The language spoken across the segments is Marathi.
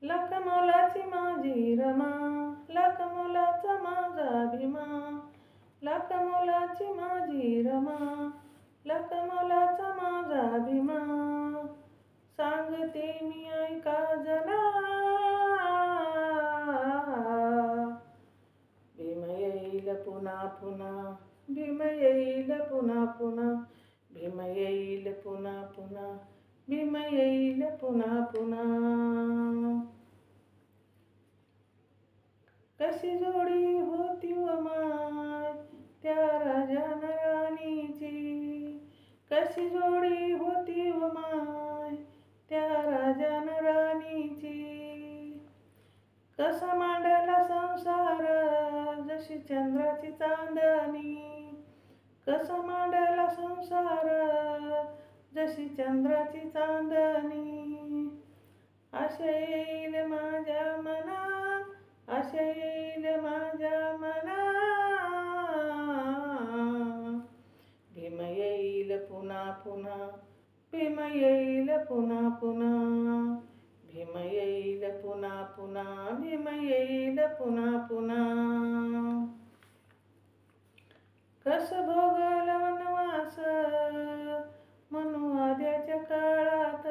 लाख मोलाची माझी रमा, लाख मोलाचा माझा भीमा, लाख मोलाची माझी रमा, लाख मोलाचा माझा भीमा. सांगते मी ऐका जना, भीम येईल पुन्हा पुन्हा, भीम येईल पुन्हा पुन्हा, भीम येईल पुन्हा पुन्हा, भीम येईल पुन्हा पुन्हा. कशी जोडी होती व माय त्या राजान राणीची, कशी जोडी होती व माय त्या राजान राणीची. कसा मांडला संसार जशी चंद्राची चांदणी, कसा मांडला संसार जशी चंद्राची चांदणी. आशा येईल माझ्या मना, आशा येईल माझ्या मना, भीम येईल पुन्हा पुन्हा, भीम येईल पुन्हा पुन्हा, भीम येईल पुन्हा पुन्हा, भीम येईल पुन्हा पुन्हा. कस भोगल वनवास मनुवाद्याच्या काळात,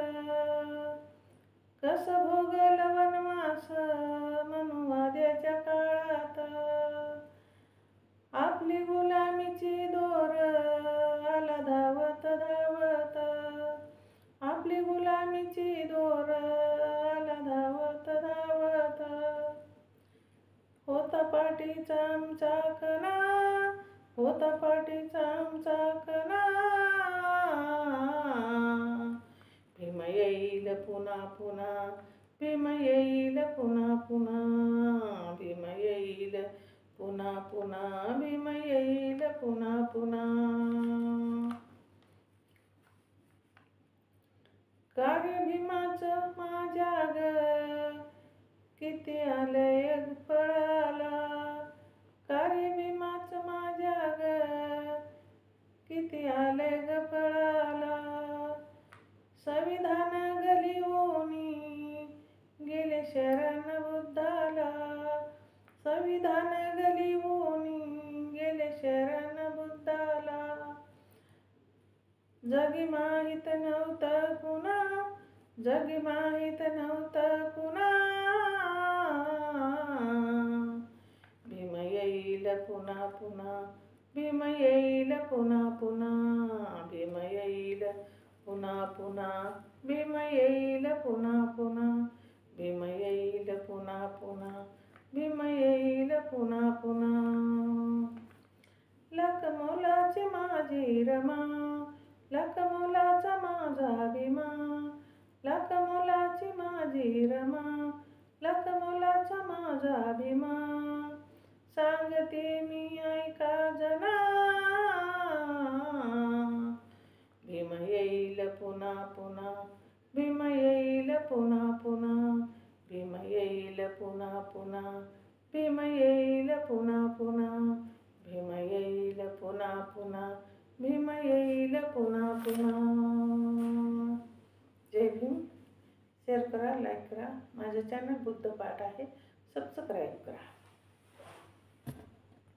कस भोगल वनवास मनुवाद्याच्या काळात. आपली गुलामीची दोर आला धावत धावत, आपली गुलामीची दोर आला धावत धावत. होता पाठीचा आमचा कणा, होता पाठीचा आमचा कणा, भीम येईल पुन्हा पुन्हा, भीम येईल पुन्हा पुन्हा, भीम येईल पुन्हा पुन्हा, भीम येईल पुन्हा पुन्हा. कार्य भीमाचं माझ्या ग किती आलंय पळाला, कार्य भीमाचं माझ्या ग किती आलंय ग पळाला. संविधान गलिवोनी गेले शरण बुद्धाला, संविधान गलिवोनी गेले शरण बुद्धाला. जगी माहित नव्हतं कुणा, जगी माहित नव्हतं कुणा, भीम येईल पुन्हा पुन्हा, भीम येईल पुन्हा पुन्हा, भीम येईल पुन्हा पुन्हा, भीम येईल पुन्हा पुन्हा, भीम येईल पुन्हा पुन्हा, भीम येईल पुन्हा पुन्हा. लाख मोलाची माझी रमा, लाख मोलाचा माझा भीमा, लाख मोलाची माझी रमा, लाख मोलाचा माझा भीमा. सांगते मी ऐका जना, भीम येईल पुन्हा पुन्हा, भीम येईल पुन्हा पुन्हा, भीम येईल पुन्हा पुन्हा, भीम येईल पुन्हा पुन्हा, भीम येईल पुन्हा पुन्हा, भीम येईल पुन्हा पुन्हा. जय भीम. शेअर करा, लाईक करा. माझं चॅनल बुद्ध पाठ आहे, सबस्क्राईब करा.